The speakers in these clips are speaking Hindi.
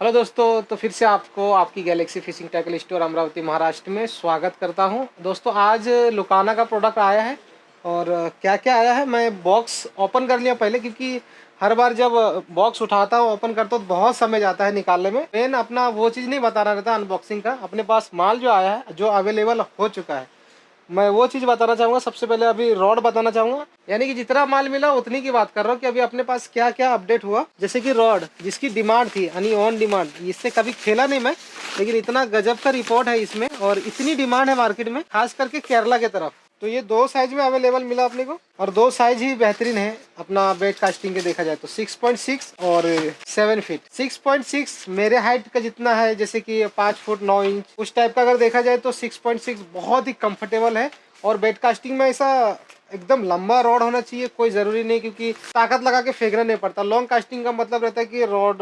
हेलो दोस्तों, तो फिर से आपको आपकी Galaxy fishing tackle store Amravati Maharashtra में स्वागत करता हूं। दोस्तों, आज लुकाना का प्रोडक्ट आया है और क्या क्या आया है मैं बॉक्स ओपन कर लिया पहले, क्योंकि हर बार जब बॉक्स उठाता हूँ ओपन करता हूँ तो बहुत समय जाता है निकालने में। मेन अपना वो चीज़ नहीं बताना रहता अनबॉक्सिंग का, अपने पास माल जो आया है जो अवेलेबल हो चुका है मैं वो चीज़ बताना चाहूँगा। सबसे पहले अभी रॉड बताना चाहूँगा, यानी कि जितना माल मिला उतनी की बात कर रहा हूँ कि अभी अपने पास क्या क्या अपडेट हुआ। जैसे कि रॉड जिसकी डिमांड थी यानी ऑन डिमांड, इससे कभी खेला नहीं मैं, लेकिन इतना गजब का रिपोर्ट है इसमें और इतनी डिमांड है मार्केट में, खास करके केरला के तरफ। तो ये दो साइज में अवेलेबल मिला अपने को और दो साइज ही बेहतरीन है अपना बेड कास्टिंग के देखा जाए तो 6.6 और 7 फीट। 6.6 मेरे हाइट का जितना है, जैसे कि 5 फुट 9 इंच उस टाइप का अगर देखा जाए तो 6.6 बहुत ही कंफर्टेबल है। और बेड कास्टिंग में ऐसा एकदम लंबा रॉड होना चाहिए, कोई जरूरी नहीं, क्योंकि ताकत लगा के फेंकना नहीं पड़ता। लॉन्ग कास्टिंग का मतलब रहता है कि रॉड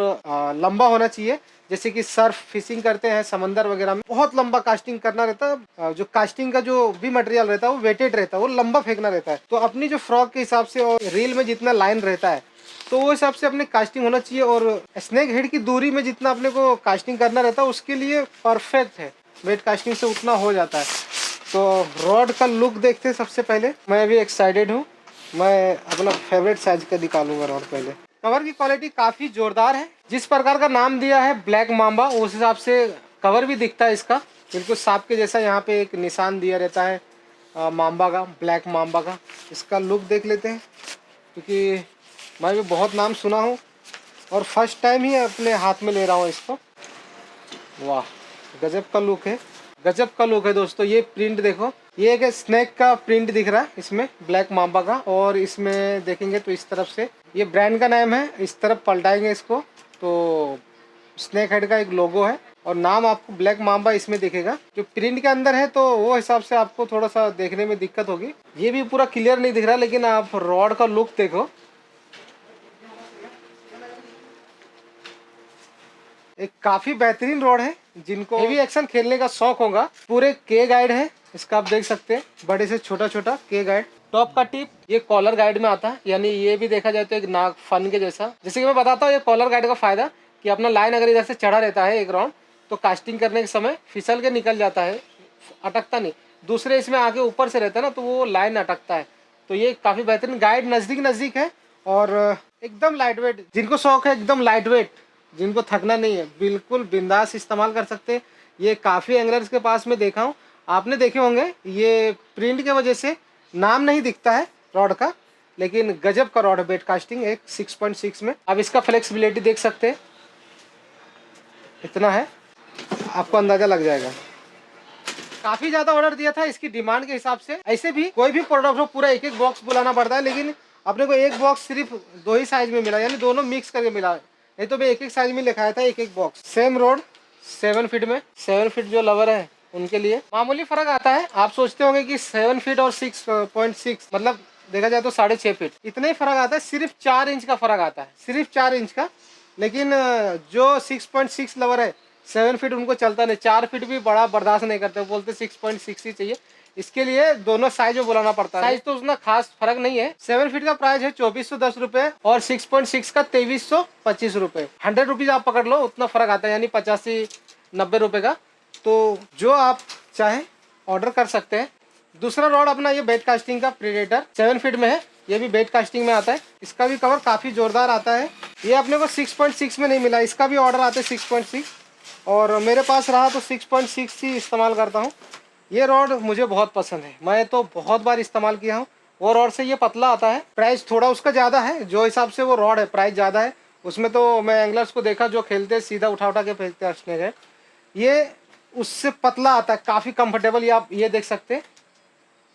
लंबा होना चाहिए, जैसे कि सर्फ फिशिंग करते हैं समंदर वगैरह में बहुत लंबा कास्टिंग करना रहता है। जो कास्टिंग का जो भी मटेरियल रहता है वो वेटेड रहता है, वो लंबा फेंकना रहता है। तो अपनी जो फ्रॉक के हिसाब से और रील में जितना लाइन रहता है तो वो हिसाब से अपने कास्टिंग होना चाहिए, और स्नेक हेड की दूरी में जितना अपने को कास्टिंग करना रहता है उसके लिए परफेक्ट है। वेट कास्टिंग से उतना हो जाता है। तो रॉड का लुक देखते हैं। सबसे पहले मैं अभी एक्साइटेड हूँ, मैं अपना फेवरेट साइज का निकालूंगा रॉड। पहले कवर की क्वालिटी काफ़ी ज़ोरदार है, जिस प्रकार का नाम दिया है ब्लैक माम्बा उस हिसाब से कवर भी दिखता है इसका बिल्कुल सांप के जैसा। यहाँ पे एक निशान दिया रहता है माम्बा का, ब्लैक माम्बा का। इसका लुक देख लेते हैं, क्योंकि मैं भी बहुत नाम सुना हूँ और फर्स्ट टाइम ही अपने हाथ में ले रहा हूँ इसको। वाह, गजब का लुक है, गजब का लुक है दोस्तों। ये प्रिंट देखो, ये एक स्नेक का प्रिंट दिख रहा है इसमें ब्लैक माम्बा का, और इसमें देखेंगे तो इस तरफ से ये ब्रांड का नाम है, इस तरफ पलटाएंगे इसको तो स्नेक हेड का एक लोगो है और नाम आपको ब्लैक माम्बा इसमें दिखेगा। जो प्रिंट के अंदर है तो वो हिसाब से आपको थोड़ा सा देखने में दिक्कत होगी, ये भी पूरा क्लियर नहीं दिख रहा, लेकिन आप रॉड का लुक देखो। एक काफी बेहतरीन रोड है, जिनको हेवी एक्शन खेलने का शौक होगा। पूरे के गाइड है इसका, आप देख सकते हैं बड़े से छोटा छोटा के गाइड। टॉप का टिप ये कॉलर गाइड में आता है, यानी ये भी देखा जाए तो एक नाग फन के जैसा। जैसे कि मैं बताता हूँ ये कॉलर गाइड का फायदा कि अपना लाइन अगर इधर से चढ़ा रहता है एक राउंड तो कास्टिंग करने के समय फिसल के निकल जाता है, अटकता नहीं। दूसरे इसमें आगे ऊपर से रहता है ना तो वो लाइन अटकता है। तो ये काफी बेहतरीन गाइड, नजदीक नजदीक है और एकदम लाइट वेट। जिनको शौक है एकदम लाइट वेट, जिनको थकना नहीं है, बिल्कुल बिंदास इस्तेमाल कर सकते हैं। ये काफ़ी एंगलर्स के पास में देखा हूँ, आपने देखे होंगे। ये प्रिंट के वजह से नाम नहीं दिखता है रॉड का, लेकिन गजब का रॉड है बेड कास्टिंग एक 6.6 में। अब इसका फ्लेक्सिबिलिटी देख सकते हैं, इतना है, आपको अंदाजा लग जाएगा। काफ़ी ज़्यादा ऑर्डर दिया था इसकी डिमांड के हिसाब से। ऐसे भी कोई भी प्रोडक्ट हो पूरा एक एक बॉक्स बुलाना पड़ता है, लेकिन अपने को एक बॉक्स सिर्फ दो ही साइज में मिला, यानी दोनों मिक्स करके मिला। नहीं तो मैं एक एक साइज में लिखाया था एक एक बॉक्स। सेम रोड 7 फीट में, 7 फीट जो लवर है उनके लिए मामूली फर्क आता है। आप सोचते होंगे कि 7 फीट और 6.6 मतलब देखा जाए तो 6.5 फीट, इतना ही फर्क आता है। सिर्फ 4 इंच का फर्क आता है, सिर्फ 4 इंच का। लेकिन जो 6.6 लवर है 7 फीट उनको चलता नहीं, 4 फीट भी बड़ा बर्दाश्त नहीं करते, बोलते 6.6 ही चाहिए। इसके लिए दोनों साइज में बुलाना पड़ता है। साइज तो उतना खास फर्क नहीं है। 7 फीट का प्राइस है 2410 रुपए और 6.6 का 2325 रुपए। 100 रुपीज आप पकड़ लो, उतना फर्क आता है, यानी 85-90 रुपए का। तो जो आप चाहे ऑर्डर कर सकते हैं। दूसरा रॉड अपना ये बेड कास्टिंग का प्रीडेटर 7 फीट में है, ये भी बेड कास्टिंग में आता है। इसका भी कवर काफी जोरदार आता है। ये अपने को 6.6 में नहीं मिला, इसका भी ऑर्डर आता है 6.6 और मेरे पास रहा तो 6.6 ही इस्तेमाल करता हूँ। ये रॉड मुझे बहुत पसंद है, मैं तो बहुत बार इस्तेमाल किया हूँ। वो रॉड से ये पतला आता है, प्राइस थोड़ा उसका ज़्यादा है, जो हिसाब से वो रॉड है प्राइस ज़्यादा है उसमें। तो मैं एंगलर्स को देखा जो खेलते हैं सीधा उठा उठा के फेंकते हैं स्नेक है, ये उससे पतला आता है, काफ़ी कंफर्टेबल। ये आप ये देख सकते हैं,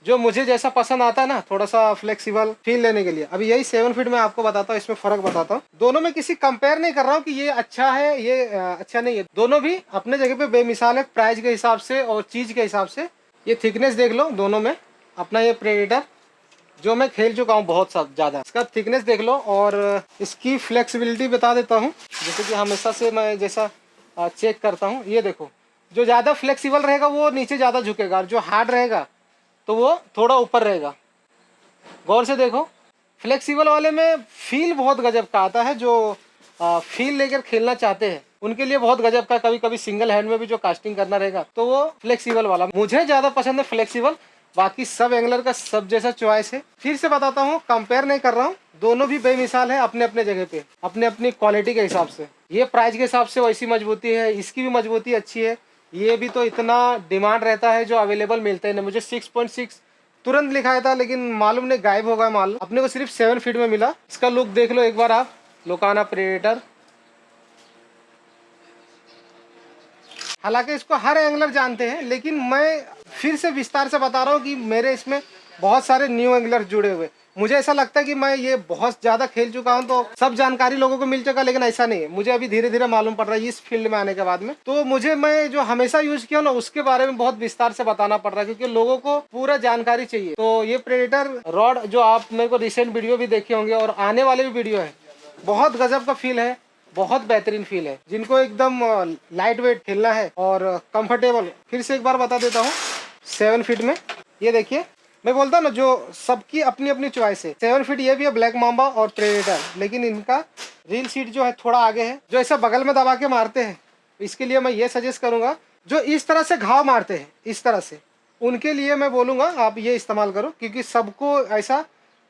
जो मुझे जैसा पसंद आता है ना, थोड़ा सा फ्लेक्सिबल फील लेने के लिए। अभी यही 7 फीट में आपको बताता हूँ, इसमें फर्क बताता हूँ। दोनों में किसी कंपेयर नहीं कर रहा हूँ कि ये अच्छा है ये अच्छा नहीं है, दोनों भी अपने जगह पे बेमिसाल है प्राइस के हिसाब से और चीज के हिसाब से। ये थिकनेस देख लो दोनों में। अपना ये प्रेडेटर जो मैं खेल चुका हूँ बहुत सब ज़्यादा, इसका थिकनेस देख लो और इसकी फ्लेक्सिबिलिटी बता देता हूँ। जैसे कि हमेशा से मैं जैसा चेक करता हूँ, ये देखो, जो ज़्यादा फ्लेक्सिबल रहेगा वो नीचे ज़्यादा झुकेगा और जो हार्ड रहेगा तो वो थोड़ा ऊपर रहेगा। गौर से देखो, फ्लेक्सिबल वाले में फील बहुत गजब का आता है। जो फील लेकर खेलना चाहते हैं उनके लिए बहुत गजब का। कभी कभी सिंगल हैंड में भी जो कास्टिंग करना रहेगा तो वो फ्लेक्सिबल वाला मुझे ज्यादा पसंद है, फ्लेक्सिबल। बाकी सब एंगलर का सब जैसा चॉइस है। फिर से बताता हूँ, कंपेयर नहीं कर रहा हूँ, दोनों भी बेमिसाल है अपने अपने जगह पे, अपने अपनी क्वालिटी के हिसाब से। ये प्राइस के हिसाब से वैसी मजबूती है, इसकी भी मजबूती अच्छी है। ये भी तो इतना डिमांड रहता है जो अवेलेबल मिलते हैं ना। मुझे 6.6 तुरंत लिखाया था, लेकिन मालूम नहीं गायब हो गया माल। अपने को सिर्फ 7 फीट में मिला। इसका लुक देख लो एक बार आप, लोकाना प्रेडेटर। हालांकि इसको हर एंगलर जानते हैं, लेकिन मैं फिर से विस्तार से बता रहा हूँ कि मेरे इसमें बहुत सारे न्यू एंगलर जुड़े हुए। मुझे ऐसा लगता है कि मैं ये बहुत ज़्यादा खेल चुका हूँ तो सब जानकारी लोगों को मिल चुका, लेकिन ऐसा नहीं है। मुझे अभी धीरे धीरे मालूम पड़ रहा है इस फील्ड में आने के बाद में। तो मुझे मैं जो हमेशा यूज किया ना उसके बारे में बहुत विस्तार से बताना पड़ रहा है, क्योंकि लोगों को पूरा जानकारी चाहिए। तो ये प्रेडेटर रॉड जो आप मेरे को रिसेंट वीडियो भी देखे होंगे और आने वाले भी वीडियो है, बहुत गजब का फील है, बहुत बेहतरीन फील है। जिनको एकदम लाइट वेट खेलना है और कंफर्टेबल, फिर से एक बार बता देता हूँ, 7 फीट में ये देखिए। मैं बोलता हूँ ना, जो सबकी अपनी अपनी चॉइस है। 7 फीट ये भी है, ब्लैक मांबा और प्रेडेटर, लेकिन इनका रील सीट जो है थोड़ा आगे है। जो ऐसा बगल में दबा के मारते हैं, इसके लिए मैं ये सजेस्ट करूंगा, जो इस तरह से घाव मारते हैं इस तरह से, उनके लिए मैं बोलूँगा आप ये इस्तेमाल करो, क्योंकि सबको ऐसा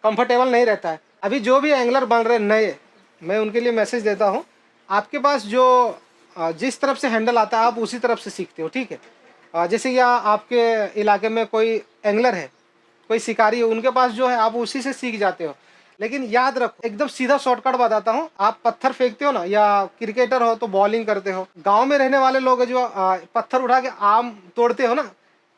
कंफर्टेबल नहीं रहता है। अभी जो भी एंगलर बन रहे नए, मैं उनके लिए मैसेज देता हूँ, आपके पास जो जिस तरफ से हैंडल आता है आप उसी तरफ से सीखते हो, ठीक है। जैसे या आपके इलाके में कोई एंगलर है, कोई शिकारी है, उनके पास जो है आप उसी से सीख जाते हो। लेकिन याद रखो, एकदम सीधा शॉर्टकट बताता हूँ, आप पत्थर फेंकते हो ना, या क्रिकेटर हो तो बॉलिंग करते हो, गांव में रहने वाले लोग जो पत्थर उठा के आम तोड़ते हो ना,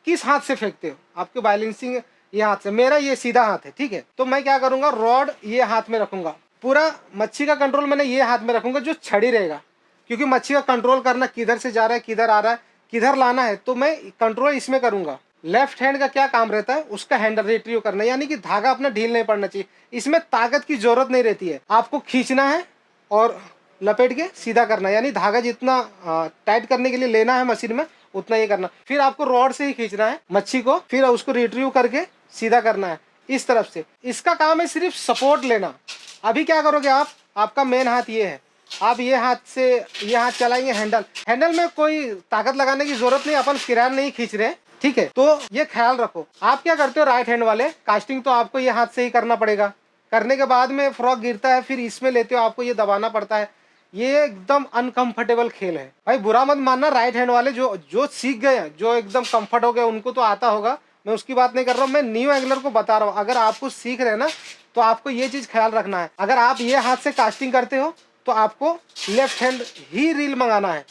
किस हाथ से फेंकते हो? आपके बैलेंसिंग ये हाथ से, मेरा ये सीधा हाथ है, ठीक है। तो मैं क्या करूंगा, रॉड ये हाथ में रखूंगा, पूरा मच्छी का कंट्रोल मैंने ये हाथ में रखूंगा जो छड़ी रहेगा, क्योंकि मच्छी का कंट्रोल करना, किधर से जा रहा है, किधर आ रहा है, किधर लाना है, तो मैं कंट्रोल इसमें करूंगा। लेफ्ट हैंड का क्या काम रहता है, उसका हैंडल रिट्रीव करना, यानी कि धागा अपना ढील नहीं पड़ना चाहिए। इसमें ताकत की जरूरत नहीं रहती है, आपको खींचना है और लपेट के सीधा करना, यानी धागा जितना टाइट करने के लिए लेना है मशीन में उतना ही करना। फिर आपको रॉड से ही खींचना है मच्छी को, फिर उसको रिट्रीव करके सीधा करना है इस तरफ से। इसका काम है सिर्फ सपोर्ट लेना। अभी क्या करोगे आप, आपका मेन हाथ ये है, आप ये हाथ से ये हाथ चलाएंगे, हैंडल में कोई ताकत लगाने की जरूरत नहीं, अपन किरान नहीं खींच रहे, ठीक है। तो ये ख्याल रखो। आप क्या करते हो, राइट हैंड वाले कास्टिंग तो आपको ये हाथ से ही करना पड़ेगा। करने के बाद में फ्रॉक गिरता है, फिर इसमें लेते हो, आपको ये दबाना पड़ता है। ये एकदम अनकंफर्टेबल खेल है भाई, बुरा मत मानना। राइट हैंड वाले जो जो सीख गए हैं, जो एकदम कंफर्ट हो गए, उनको तो आता होगा, मैं उसकी बात नहीं कर रहा हूँ, मैं न्यू एंगलर को बता रहा हूँ। अगर आपको सीख रहे हैं ना, तो आपको ये चीज ख्याल रखना है, अगर आप ये हाथ से कास्टिंग करते हो तो आपको लेफ्ट हैंड ही रील मंगाना है।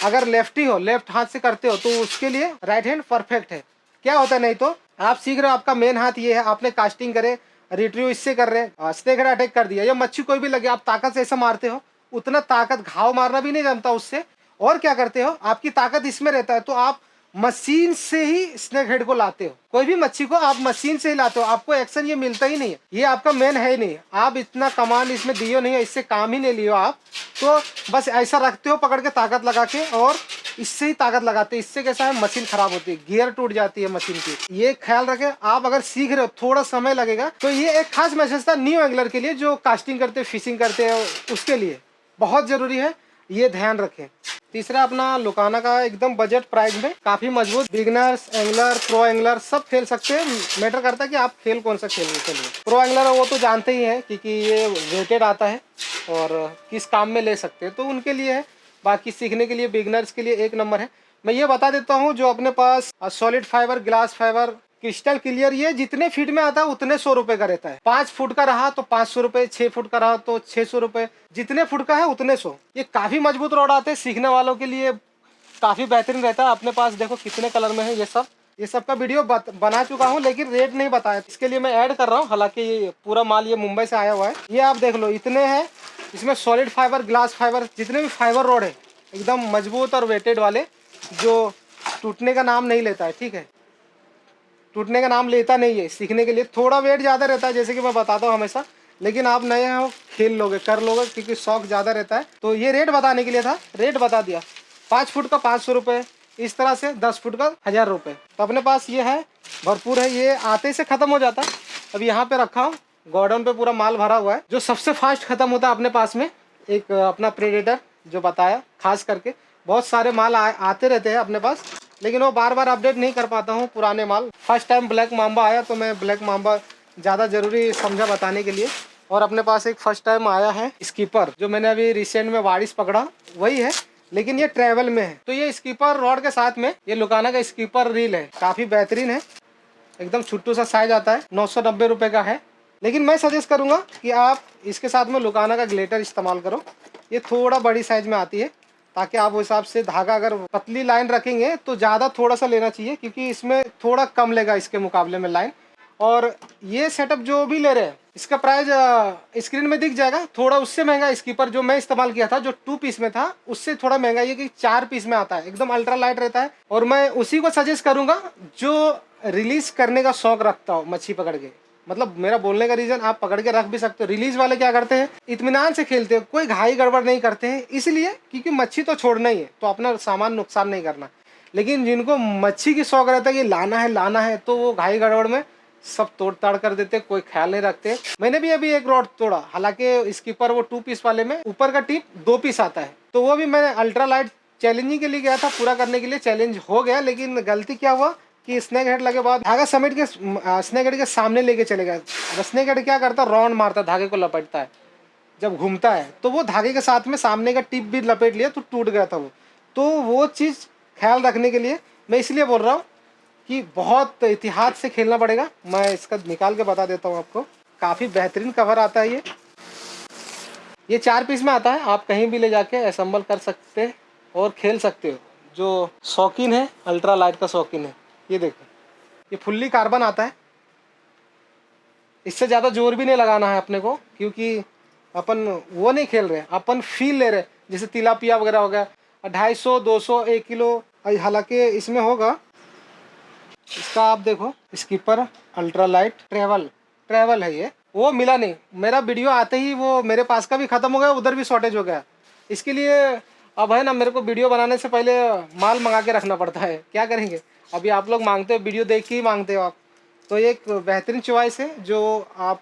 अगर लेफ्टी हो, लेफ्ट हाथ से करते हो, तो उसके लिए राइट हैंड परफेक्ट है। क्या होता है, नहीं तो आप सीख रहे हो, आपका मेन हाथ ये है, आपने कास्टिंग करे, रिट्रीव इससे कर रहे हैं, स्नेक हेड अटैक कर दिया, या मच्छी कोई भी लगे, आप ताकत से ऐसा मारते हो, उतना ताकत घाव मारना भी नहीं जानता उससे। और क्या करते हो, आपकी ताकत इसमें रहता है, तो आप मशीन से ही स्नेक हेड को लाते हो। कोई भी मच्छी को आप मशीन से ही लाते हो, आपको एक्शन ये मिलता ही नहीं है, ये आपका मेन है ही नहीं। आप इतना कमांड इसमें दियो नहीं है, इससे काम ही नहीं लियो आप, तो बस ऐसा रखते हो पकड़ के ताकत लगा के, और इससे ही ताकत लगाते हैं। इससे कैसा है, मशीन खराब होती है, गियर टूट जाती है मशीन की। ये ख्याल रखें। आप अगर सीख रहे हो, थोड़ा समय लगेगा। तो ये एक खास मैसेज था न्यू एंगलर के लिए, जो कास्टिंग करते हैं, फिशिंग करते हैं, उसके लिए बहुत जरूरी है, ये ध्यान रखें। तीसरा अपना लोकाना का एकदम बजट प्राइस में, काफी मजबूत, बिगनर्स, एंगलर, प्रो एंगलर सब खेल सकते हैं। मैटर करता है कि आप खेल कौन सा खेलने के लिए। प्रो एंगलर वो तो जानते ही हैं, क्योंकि ये वेटेड आता है और किस काम में ले सकते हैं, तो उनके लिए है। बाकी सीखने के लिए, बिगनर्स के लिए एक नंबर है। मैं ये बता देता हूँ, जो अपने पास solid fibre, glass fibre, crystal clear, ये जितने फीट में आता है उतने 100 रुपए का रहता है। 5 फुट का रहा तो 500 रुपए, 6 फुट का रहा तो 600 रुपए, जितने फुट का है उतने 100। ये काफी मजबूत रॉड आते हैं, सीखने वालों के लिए काफी बेहतरीन रहता है। अपने पास देखो कितने कलर में है, ये सब का वीडियो बना चुका हूँ, लेकिन रेट नहीं बताया, इसके लिए मैं ऐड कर रहा हूँ। हालांकि ये पूरा माल ये मुंबई से आया हुआ है। ये आप देख लो, इतने हैं इसमें, सॉलिड फाइबर, ग्लास फाइबर, जितने भी फाइबर रॉड है एकदम मजबूत और वेटेड वाले, जो टूटने का नाम नहीं लेता है, ठीक है, टूटने का नाम लेता नहीं है। सीखने के लिए थोड़ा वेट ज़्यादा रहता है, जैसे कि मैं बताता हूँ हमेशा, लेकिन आप नए हो, खेल लोगे, कर लोगे, क्योंकि शौक ज़्यादा रहता है। तो ये रेट बताने के लिए था, रेट बता दिया। 5 फुट का 500 रुपये, इस तरह से 10 फुट का 1000 रुपये। तो अपने पास ये है, भरपूर है। ये आते से ख़त्म हो जाता है। अब यहाँ पे रखा हूँ, गोडाउन पे पूरा माल भरा हुआ है। जो सबसे फास्ट ख़त्म होता है अपने पास में, एक अपना प्रेडेटर जो बताया। खास करके बहुत सारे माल आते रहते हैं अपने पास, लेकिन वो बार बार अपडेट नहीं कर पाता हूँ पुराने माल। फर्स्ट टाइम ब्लैक मांबा आया तो मैं ब्लैक मांबा ज़्यादा ज़रूरी समझा बताने के लिए। और अपने पास एक फर्स्ट टाइम आया है स्कीपर, जो मैंने अभी रिसेंट में वारिस पकड़ा वही है, लेकिन ये ट्रैवल में है। तो ये स्कीपर रॉड के साथ में ये लुकाना का स्कीपर रील है, काफ़ी बेहतरीन है। एकदम छोटू सा साइज आता है, 990 रुपये का है। लेकिन मैं सजेस्ट करूंगा कि आप इसके साथ में लुकाना का ग्लेटर इस्तेमाल करो। ये थोड़ा बड़ी साइज में आती है, ताकि आप उस हिसाब से धागा अगर पतली लाइन रखेंगे तो ज़्यादा थोड़ा सा लेना चाहिए, क्योंकि इसमें थोड़ा कम लेगा इसके मुकाबले में लाइन। और ये सेटअप जो भी ले रहे हैं इसका प्राइस स्क्रीन में दिख जाएगा। थोड़ा उससे महंगा स्कीपर जो मैं इस्तेमाल किया था, जो 2 पीस में था, उससे थोड़ा महंगा ये कि 4 पीस में आता है, एकदम अल्ट्रा लाइट रहता है। और मैं उसी को सजेस्ट करूंगा जो रिलीज करने का शौक रखता हो मच्छी पकड़ के। मतलब मेरा बोलने का रीजन, आप पकड़ के रख भी सकते हो। रिलीज वाले क्या करते हैं, इत्मीनान से खेलते हैं, कोई घाई गड़बड़ नहीं करते हैं, इसलिए क्योंकि मच्छी तो छोड़ना ही है, तो अपना सामान नुकसान नहीं करना। लेकिन जिनको मच्छी की शौक रहता है कि लाना है, तो वो घाई गड़बड़ में सब तोड़ ताड़ कर देते, कोई ख्याल नहीं रखते। मैंने भी अभी एक रॉड तोड़ा, हालांकि स्कीपर वो 2 पीस वाले में ऊपर का टिप 2 पीस आता है, तो वो भी मैंने अल्ट्रा लाइट चैलेंजिंग के लिए गया था, पूरा करने के लिए चैलेंज हो गया। लेकिन गलती क्या हुआ कि स्नेक हेड लगे बाद धागा समेट के स्नेक हेड के सामने लेके चले गए। स्नेक हेड क्या करता है, राउंड मारता है, धागे को लपेटता है, जब घूमता है तो वो धागे के साथ में सामने का टिप भी लपेट लिया, तो टूट गया था वो। तो वो चीज़ ख्याल रखने के लिए मैं इसलिए बोल रहा हूँ कि बहुत एहतियात से खेलना पड़ेगा। मैं इसका निकाल के बता देता हूँ आपको। काफ़ी बेहतरीन कवर आता है ये 4 पीस में आता है। आप कहीं भी ले जाके असेंबल कर सकते हैं और खेल सकते हो। जो शौकीन है, अल्ट्रा लाइट का शौकीन है, ये देखो, ये फुल्ली कार्बन आता है। इससे ज़्यादा जोर भी नहीं लगाना है अपने को, क्योंकि अपन वो नहीं खेल रहे, अपन फील ले रहे। जैसे तिलापिया वगैरह हो गया, 250, 200, 1 किलो, हालांकि इसमें होगा। इसका आप देखो, स्कीपर अल्ट्रा लाइट ट्रैवल है ये। वो मिला नहीं, मेरा वीडियो आते ही वो मेरे पास का भी ख़त्म हो गया, उधर भी शॉर्टेज हो गया। इसके लिए अब है ना, मेरे को वीडियो बनाने से पहले माल मंगा के रखना पड़ता है। क्या करेंगे, अभी आप लोग मांगते हो, वीडियो देख के ही मांगते हो आप। तो ये एक बेहतरीन चॉइस है, जो आप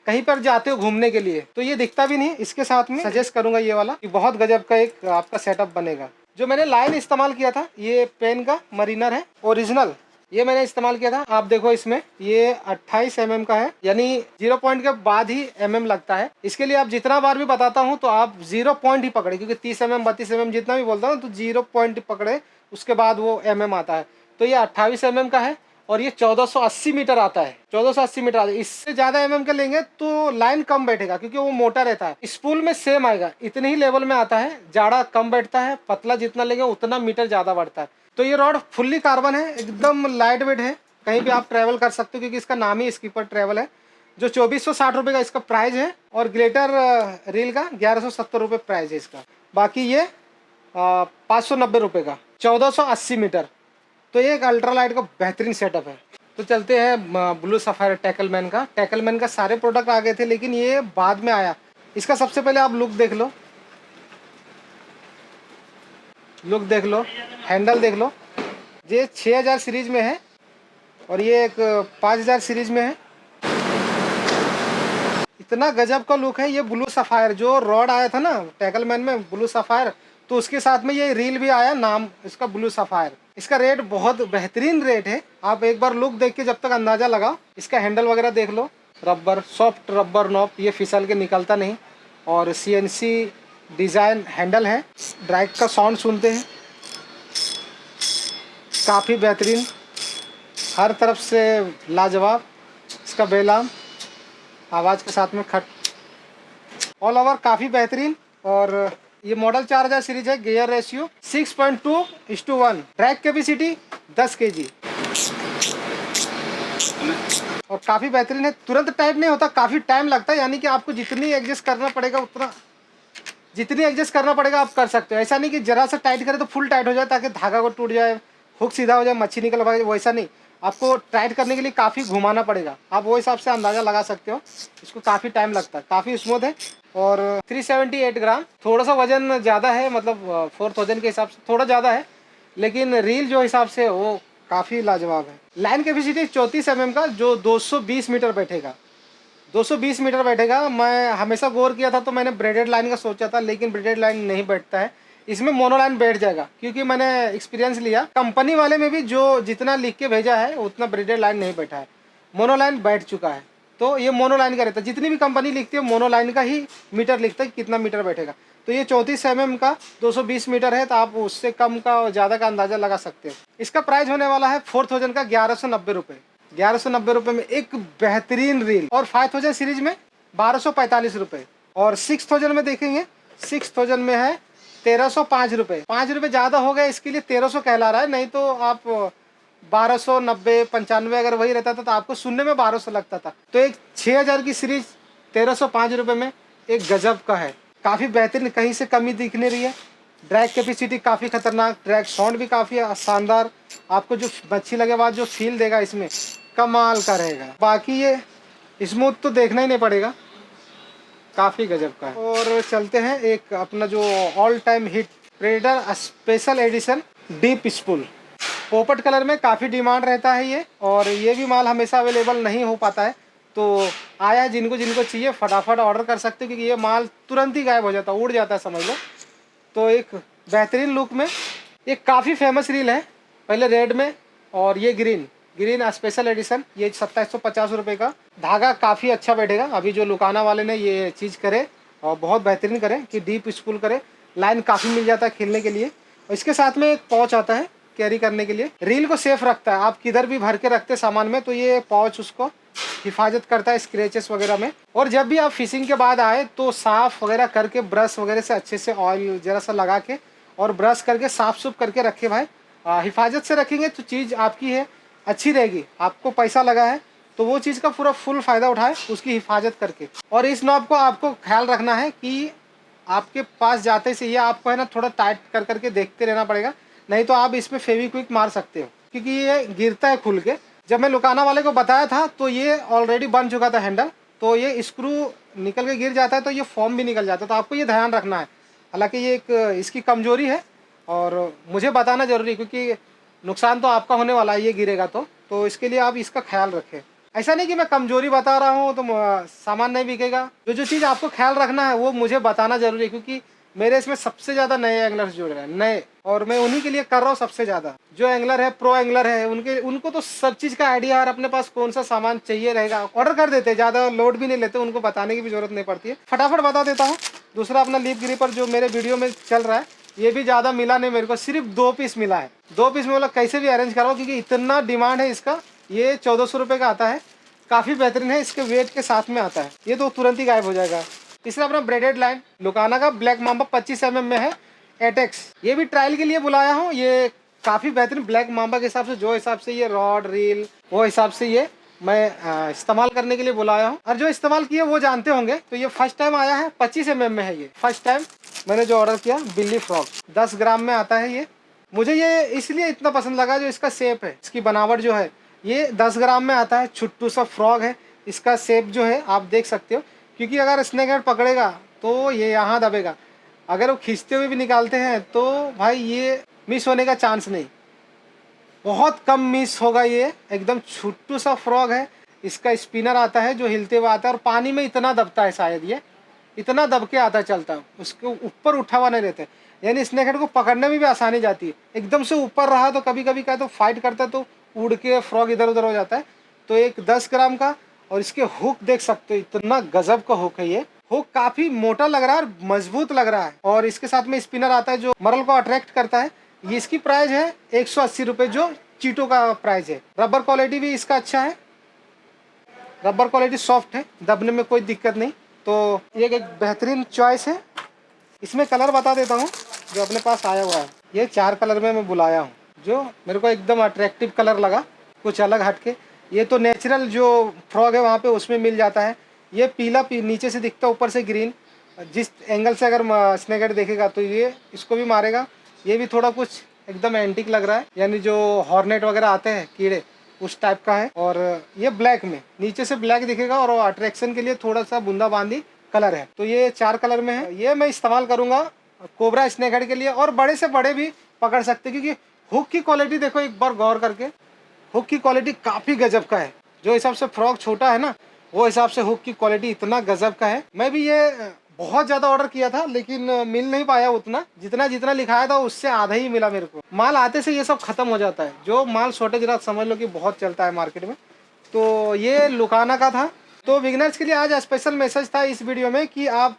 कहीं पर जाते हो घूमने के लिए तो ये दिखता भी नहीं। इसके साथ में सजेस्ट करूंगा ये वाला, कि बहुत गजब का एक आपका सेटअप बनेगा। जो मैंने लाइन इस्तेमाल किया था, ये पेन का मरीनर है ओरिजिनल, ये मैंने इस्तेमाल किया था। आप देखो इसमें ये 28 mm का है, यानी 0 पॉइंट के बाद ही mm लगता है। इसके लिए आप जितना बार भी बताता हूँ तो आप 0 पॉइंट ही पकड़े, क्योंकि 30 mm 32 mm जितना भी बोलता हूँ तो 0 पॉइंट पकड़े, उसके बाद वो mm आता है। तो ये 28 mm का है और ये 1480 मीटर आता है। 1480 मीटर आता है। इससे ज़्यादा mm का लेंगे तो लाइन कम बैठेगा, क्योंकि वो मोटा रहता है। स्पूल में सेम आएगा, इतने ही लेवल में आता है, जाड़ा कम बैठता है, पतला जितना लेंगे उतना मीटर ज़्यादा बढ़ता है। तो ये रॉड फुल्ली कार्बन है, एकदम लाइट वेट है, कहीं भी आप ट्रैवल कर सकते हो, क्योंकि इसका नाम ही स्कीपर ट्रैवल है। जो 2460 रुपये का इसका प्राइस है, और ग्लेटर रील का 1170 रुपये प्राइस है इसका। बाकी ये 590 रुपये का 1480 मीटर। तो ये एक अल्ट्रा लाइट का बेहतरीन सेटअप है। तो चलते हैं ब्लू सफायर टैकलमैन का। टैकलमैन का सारे प्रोडक्ट आ गए थे, लेकिन ये बाद में आया। इसका सबसे पहले आप लुक देख लो, हैंडल देख लो। ये 6000 सीरीज में है और ये एक 5000 सीरीज में है। इतना गजब का लुक है। ये ब्लू सफायर जो रॉड आया था ना टैकलमैन में, ब्लू सफायर, तो उसके साथ में ये रील भी आया, नाम इसका ब्लू सफायर। इसका रेट बहुत बेहतरीन रेट है। आप एक बार लुक देख के जब तक अंदाज़ा लगाओ। इसका हैंडल वगैरह देख लो, रबर, सॉफ्ट रबर नॉब, ये फिसल के निकलता नहीं, और CNC डिज़ाइन हैंडल है। ड्राइव का साउंड सुनते हैं, काफ़ी बेहतरीन, हर तरफ से लाजवाब। इसका बेलाम आवाज़ के साथ में खट, ऑल ओवर काफ़ी बेहतरीन। और ये मॉडल 4000 सीरीज है। Gear ratio 6.2:1, drag capacity 10 kg, और काफ़ी बेहतरीन है। तुरंत टाइट नहीं होता, काफ़ी टाइम लगता है, यानी कि आपको जितनी एडजस्ट करना पड़ेगा आप कर सकते हो। ऐसा नहीं कि जरा सा टाइट करें तो फुल टाइट हो जाए ताकि धागा को टूट जाए, हुक सीधा हो जाए, मच्छी निकल पाए, वैसा नहीं। आपको टाइट करने के लिए काफ़ी घुमाना पड़ेगा। आप वो हिसाब से अंदाज़ा लगा सकते हो। इसको काफ़ी टाइम लगता है, काफ़ी स्मूथ है। और 378 ग्राम, थोड़ा सा वजन ज़्यादा है, मतलब 4000 के हिसाब से थोड़ा ज़्यादा है, लेकिन रील जो हिसाब से वो काफ़ी लाजवाब है। लाइन कैपेसिटी 34 mm का, जो 220 मीटर बैठेगा। 220 मीटर बैठेगा। मैं हमेशा गौर किया था तो मैंने ब्रेडेड लाइन का सोचा था, लेकिन ब्रेडेड लाइन नहीं बैठता है, इसमें मोनो लाइन बैठ जाएगा। क्योंकि मैंने एक्सपीरियंस लिया, कंपनी वाले में भी जो जितना लिख के भेजा है उतना ब्रेडेड लाइन नहीं बैठा है, मोनो लाइन बैठ चुका है। तो ये मोनो लाइन का रहता है, जितनी भी कंपनी लिखती है मोनो लाइन का ही मीटर लिखता है कितना मीटर बैठेगा। तो ये 34 mm का 220 मीटर है, तो आप उससे कम का और ज़्यादा का अंदाज़ा लगा सकते हो। इसका प्राइस होने वाला है 4000 का 1190 रुपये। 1190 रुपये में एक बेहतरीन रील। और 5000 सीरीज में 1245 रुपये। और 6000 में देखेंगे, 6000 में है 1305 रुपये। 5 रुपये ज़्यादा हो गए, इसके लिए 1300 कहला रहा है, नहीं तो आप 1290 95 अगर वही रहता था तो आपको सुनने में 1200 लगता था। तो एक 6000 की सीरीज 1305 रुपये में एक गजब का है, काफ़ी बेहतरीन, कहीं से कमी दिख नहीं रही है। ड्रैग कैपेसिटी काफ़ी खतरनाक, ड्रैग साउंड भी काफ़ी शानदार, आपको जो अच्छी लगे बाद जो फील देगा इसमें कमाल का रहेगा। बाकी ये स्मूथ तो देखना ही नहीं पड़ेगा, काफ़ी गजब का है। और चलते हैं एक अपना जो all time hit predator special edition deep spool. पोपट कलर में काफ़ी डिमांड रहता है ये, और ये भी माल हमेशा अवेलेबल नहीं हो पाता है। तो आया, जिनको जिनको चाहिए फटाफट ऑर्डर कर सकते हो, क्योंकि ये माल तुरंत ही गायब हो जाता है, उड़ जाता है समझ लो। तो एक बेहतरीन लुक में ये काफ़ी फेमस रील है, पहले रेड में और ये ग्रीन स्पेशल एडिशन, ये 2750 रुपये का। धागा काफ़ी अच्छा बैठेगा। अभी जो लुकाना वाले ने ये चीज़ करे और बहुत बेहतरीन करे कि डीप स्पूल करे, लाइन काफ़ी मिल जाता है खेलने के लिए। और इसके साथ में एक पाउच आता है कैरी करने के लिए, रील को सेफ रखता है। आप किधर भी भर के रखते सामान में तो ये पाउच उसको हिफाजत करता है स्क्रैचेस वगैरह में। और जब भी आप फिशिंग के बाद आए तो साफ़ वगैरह करके ब्रश वगैरह से अच्छे से ऑयल जरा सा लगा के और ब्रश करके साफ सुफ करके रखे भाई। हिफाजत से रखेंगे तो चीज़ आपकी है अच्छी रहेगी। आपको पैसा लगा है तो वो चीज़ का पूरा फुल फ़ायदा उठाए उसकी हिफाजत करके। और इस नॉब को आपको ख्याल रखना है कि आपके पास जाते से ये आपको है ना थोड़ा टाइट कर करके देखते रहना पड़ेगा, नहीं तो आप इसमें फेविक्विक मार सकते हो, क्योंकि ये गिरता है खुल के। जब मैं लुकाना वाले को बताया था तो ये ऑलरेडी बन चुका था हैंडल, तो ये स्क्रू निकल के गिर जाता है तो ये फॉर्म भी निकल जाता है, तो आपको ये ध्यान रखना है। हालांकि ये एक इसकी कमजोरी है और मुझे बताना ज़रूरी है, क्योंकि नुकसान तो आपका होने वाला है ये गिरेगा तो इसके लिए आप इसका ख्याल रखें। ऐसा नहीं कि मैं कमजोरी बता रहा हूँ तो सामान नहीं बिकेगा। जो चीज़ आपको ख्याल रखना है वो मुझे बताना ज़रूरी है, क्योंकि मेरे इसमें सबसे ज़्यादा नए एंगलर्स जुड़ रहे हैं, नए, और मैं उन्हीं के लिए कर रहा हूँ सबसे ज़्यादा। जो एंगलर है प्रो एंगलर है उनको तो सब चीज़ का आइडिया और अपने पास कौन सा सामान चाहिए रहेगा, ऑर्डर कर देते, ज़्यादा लोड भी नहीं लेते, उनको बताने की भी जरूरत नहीं पड़ती है, फटाफट बता देता हूँ। दूसरा अपना लीफ ग्रिपर जो मेरे वीडियो में चल रहा है, ये भी ज़्यादा मिला नहीं मेरे को, सिर्फ 2 पीस मिला है। 2 पीस में बोला कैसे भी अरेंज कराओ, क्योंकि इतना डिमांड है इसका। ये 1400 रुपये का आता है, काफ़ी बेहतरीन है, इसके वेट के साथ में आता है, ये तो तुरंत ही गायब हो जाएगा। तीसरा अपना ब्रेडेड लाइन लुकाना का ब्लैक माम्बा 25 mm में है एटेक्स, ये भी ट्रायल के लिए बुलाया हूँ। ये काफ़ी बेहतरीन ब्लैक माम्बा के हिसाब से, जो हिसाब से ये रॉड रील वो हिसाब से ये मैं इस्तेमाल करने के लिए बुलाया हूँ। और जो इस्तेमाल किया वो जानते होंगे। तो ये फर्स्ट टाइम आया है, 25 mm में है, ये फर्स्ट टाइम मैंने जो ऑर्डर किया। बिल्ली फ्रॉग 10 ग्राम में आता है ये। मुझे ये इसलिए इतना पसंद लगा जो इसका शेप है, इसकी बनावट जो है, ये 10 ग्राम में आता है, छुट्टू सा फ्रॉग है। इसका शेप जो है आप देख सकते हो, क्योंकि अगर स्नेक हेड पकड़ेगा तो ये यहाँ दबेगा, अगर वो खींचते हुए भी निकालते हैं तो भाई ये मिस होने का चांस नहीं, बहुत कम मिस होगा। ये एकदम छुट्टू सा फ्रॉग है। इसका स्पिनर आता है जो हिलते हुए आता है, और पानी में इतना दबता है, शायद ये इतना दब के आता चलता है, उसके ऊपर उठा हुआ नहीं रहता है, यानी स्नेक हेड को पकड़ने में भी आसानी जाती है। एकदम से ऊपर रहा तो कभी कभी क्या तो फाइट करता है तो उड़ के फ्रॉग इधर उधर हो जाता है। तो एक 10 ग्राम का, और इसके हुक देख सकते हो, इतना गजब का हुक है। ये हुक काफ़ी मोटा लग रहा है और मजबूत लग रहा है, और इसके साथ में स्पिनर आता है जो मरल को अट्रैक्ट करता है। ये इसकी प्राइस है 180 रुपये, जो चीटो का प्राइस है। रबर क्वालिटी भी इसका अच्छा है, रबर क्वालिटी सॉफ्ट है, दबने में कोई दिक्कत नहीं। तो ये एक बेहतरीन चॉइस है। इसमें कलर बता देता हूँ जो अपने पास आया हुआ है। ये 4 कलर में मैं बुलाया हूँ, जो मेरे को एकदम अट्रैक्टिव कलर लगा, कुछ अलग हटके। ये तो नेचुरल जो फ्रॉग है वहाँ पे उसमें मिल जाता है। ये पीला नीचे से दिखता है, ऊपर से ग्रीन। जिस एंगल से अगर स्नेक हेड देखेगा तो ये इसको भी मारेगा। ये भी थोड़ा कुछ एकदम एंटीक लग रहा है, यानी जो हॉर्नेट वगैरह आते हैं कीड़े, उस टाइप का है। और ये ब्लैक में नीचे से ब्लैक दिखेगा, और अट्रैक्शन के लिए थोड़ा सा बूंदाबांदी कलर है। तो ये 4 कलर में है। ये मैं इस्तेमाल करूँगा कोबरा स्नेक हेड के लिए, और बड़े से बड़े भी पकड़ सकते, क्योंकि हुक की क्वालिटी देखो एक बार गौर करके, हुक की क्वालिटी काफ़ी गजब का है। जो हिसाब से फ्रॉग छोटा है ना, वो हिसाब से हुक की क्वालिटी इतना गजब का है। मैं भी ये बहुत ज़्यादा ऑर्डर किया था लेकिन मिल नहीं पाया उतना, जितना जितना लिखाया था उससे आधा ही मिला मेरे को। माल आते से ये सब खत्म हो जाता है, जो माल शॉर्टेज रहा समझ लो कि बहुत चलता है मार्केट में। तो ये लुकाना का था। तो बिगनर्स के लिए आज स्पेशल मैसेज था इस वीडियो में कि आप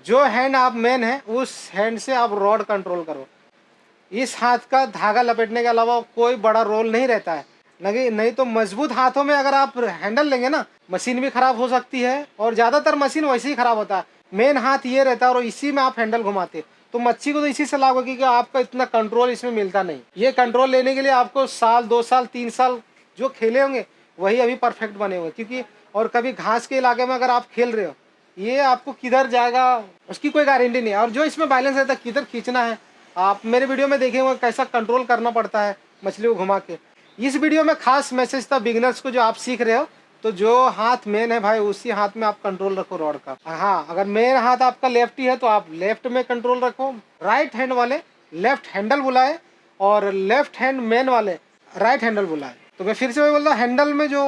जो हैंड आप मेन है उस हैंड से आप रॉड कंट्रोल करो। इस हाथ का धागा लपेटने के अलावा कोई बड़ा रोल नहीं रहता है। नहीं तो मजबूत हाथों में अगर आप हैंडल लेंगे ना, मशीन भी खराब हो सकती है और ज़्यादातर मशीन वैसे ही खराब होता है। मेन हाथ ये रहता है और इसी में आप हैंडल घुमाते, तो मच्छी को तो इसी से लाभ होगी कि आपका इतना कंट्रोल इसमें मिलता नहीं। ये कंट्रोल लेने के लिए आपको साल 2 साल 3 साल जो खेले होंगे वही अभी परफेक्ट बने हुए, क्योंकि और कभी घास के इलाके में अगर आप खेल रहे हो, ये आपको किधर जाएगा उसकी कोई गारंटी नहीं है। और जो इसमें बैलेंस रहता है किधर खींचना है, आप मेरे वीडियो में देखे होंगे कैसा कंट्रोल करना पड़ता है मछली को घुमा के। इस वीडियो में खास मैसेज था बिगिनर्स को, जो आप सीख रहे हो तो जो हाथ मेन है भाई उसी हाथ में आप कंट्रोल रखो रॉड का। हाँ, अगर मेन हाथ आपका लेफ्ट ही है तो आप लेफ्ट में कंट्रोल रखो, राइट हैंड वाले लेफ्ट हैंडल बुलाए और लेफ्ट हैंड मेन वाले राइट हैंडल बुलाए। तो मैं फिर से वही बोल रहा हूँ, हैंडल में जो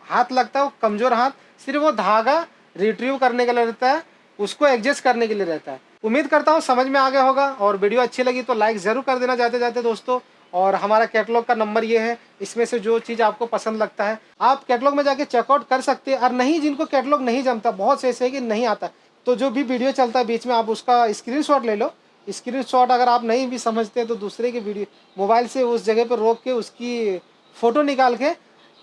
हाथ लगता है वो कमजोर हाथ सिर्फ वो धागा रिट्रीव करने के लिए रहता है, उसको एडजस्ट करने के लिए रहता है। उम्मीद करता हूँ समझ में आ गया होगा, और वीडियो अच्छी लगी तो लाइक ज़रूर कर देना जाते जाते दोस्तों। और हमारा कैटलॉग का नंबर ये है, इसमें से जो चीज़ आपको पसंद लगता है आप कैटलॉग में जाके चेकआउट कर सकते हैं। और नहीं, जिनको कैटलॉग नहीं जमता, बहुत से ऐसे है कि नहीं आता, तो जो भी वीडियो चलता है बीच में आप उसका स्क्रीनशॉट ले लो। स्क्रीनशॉट अगर आप नहीं भी समझते तो दूसरे के वीडियो मोबाइल से उस जगह पर रोक के उसकी फ़ोटो निकाल के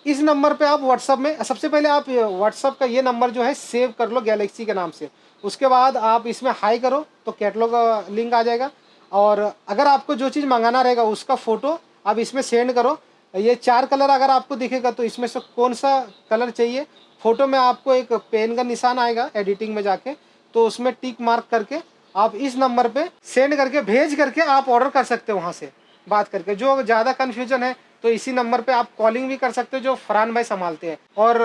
इस नंबर पे आप व्हाट्सअप में, सबसे पहले आप व्हाट्सअप का ये नंबर जो है सेव कर लो गैलेक्सी के नाम से। उसके बाद आप इसमें हाई करो तो कैटलॉग का लिंक आ जाएगा। और अगर आपको जो चीज़ मंगाना रहेगा उसका फ़ोटो आप इसमें सेंड करो। ये 4 कलर अगर आपको दिखेगा तो इसमें से कौन सा कलर चाहिए, फ़ोटो में आपको एक पेन का निशान आएगा एडिटिंग में जाके, तो उसमें टिक मार्क करके आप इस नंबर पे सेंड करके भेज करके आप ऑर्डर कर सकते हो वहाँ से बात करके। जो ज़्यादा कन्फ्यूजन है तो इसी नंबर पे आप कॉलिंग भी कर सकते हो, जो फरहान भाई संभालते हैं। और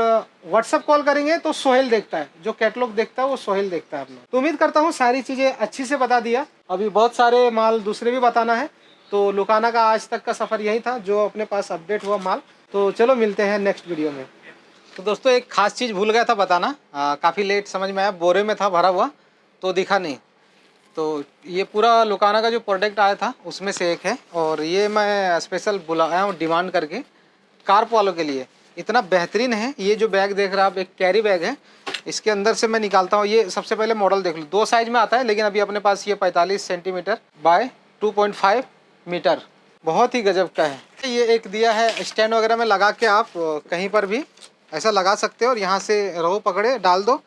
व्हाट्सअप कॉल करेंगे तो सोहेल देखता है, जो कैटलॉग देखता है वो सोहेल देखता है अपना। तो उम्मीद करता हूँ सारी चीज़ें अच्छी से बता दिया। अभी बहुत सारे माल दूसरे भी बताना है। तो लुकाना का आज तक का सफ़र यही था जो अपने पास अपडेट हुआ माल। तो चलो मिलते हैं नेक्स्ट वीडियो में। तो दोस्तों एक खास चीज़ भूल गया था बताना, काफ़ी लेट समझ में आया, बोरे में था भरा हुआ तो दिखा नहीं। तो ये पूरा लुकाना का जो प्रोडक्ट आया था उसमें से एक है, और ये मैं स्पेशल बुलाया हूँ डिमांड करके कार्प वालों के लिए। इतना बेहतरीन है ये जो बैग देख रहे हैं आप, एक कैरी बैग है। इसके अंदर से मैं निकालता हूँ, ये सबसे पहले मॉडल देख लो, 2 साइज में आता है लेकिन अभी अपने पास ये 45 सेंटीमीटर बाय 2.5 मीटर, बहुत ही गजब का है। ये एक दिया है स्टैंड वगैरह में लगा के आप कहीं पर भी ऐसा लगा सकते हो, और यहाँ से रहो पकड़े डाल दो,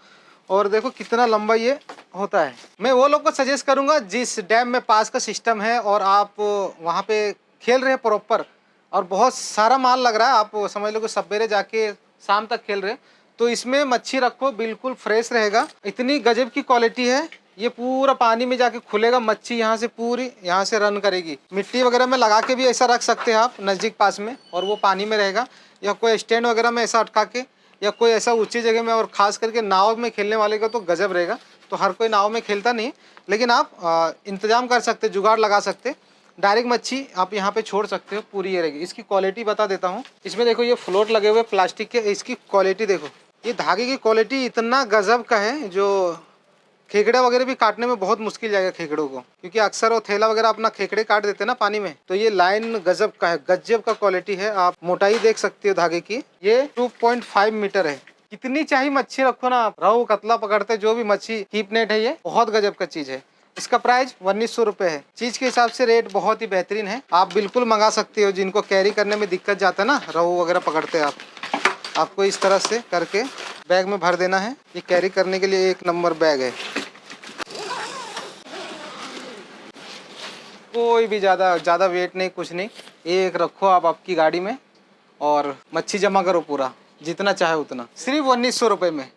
और देखो कितना लंबा ये होता है। मैं वो लोग को सजेस्ट करूंगा जिस डैम में पास का सिस्टम है और आप वहाँ पे खेल रहे हैं प्रॉपर, और बहुत सारा माल लग रहा है, आप समझ लो कि सवेरे जाके शाम तक खेल रहे हैं, तो इसमें मच्छी रखो बिल्कुल फ्रेश रहेगा। इतनी गजब की क्वालिटी है, ये पूरा पानी में जाके खुलेगा, मच्छी यहाँ से पूरी यहाँ से रन करेगी। मिट्टी वगैरह में लगा के भी ऐसा रख सकते हैं आप नज़दीक पास में, और वो पानी में रहेगा, या कोई स्टैंड वगैरह में ऐसा अटका के, या कोई ऐसा ऊंची जगह में। और ख़ास करके नाव में खेलने वाले का तो गजब रहेगा। तो हर कोई नाव में खेलता नहीं, लेकिन आप इंतज़ाम कर सकते, जुगाड़ लगा सकते, डायरेक्ट मच्छी आप यहाँ पे छोड़ सकते हो, पूरी ये रहेगी। इसकी क्वालिटी बता देता हूँ, इसमें देखो ये फ्लोट लगे हुए प्लास्टिक के, इसकी क्वालिटी देखो, ये धागे की क्वालिटी इतना गजब का है जो खेकड़े वगैरह भी काटने में बहुत मुश्किल जाएगा खेकड़ों को, क्योंकि अक्सर वो थैला वगैरह अपना खेकड़े काट देते हैं ना पानी में। तो ये लाइन गजब का है, गजब का क्वालिटी है। आप मोटाई देख सकते हो धागे की, ये 2.5 मीटर है। कितनी चाहिए मच्छी रखो ना आप, रहू कतला पकड़ते जो भी मच्छी, कीप नेट है, ये बहुत गजब का चीज है। इसका प्राइस 1900 रुपये है। चीज के हिसाब से रेट बहुत ही बेहतरीन है, आप बिल्कुल मंगा सकते हो। जिनको कैरी करने में दिक्कत जाता है ना, रहू वगैरह पकड़ते हैं आपको इस तरह से करके बैग में भर देना है। ये कैरी करने के लिए एक नंबर बैग है। कोई भी ज़्यादा वेट नहीं, कुछ नहीं, एक रखो आप आपकी गाड़ी में और मच्छी जमा करो पूरा, जितना चाहे उतना, सिर्फ 1900 रुपये में।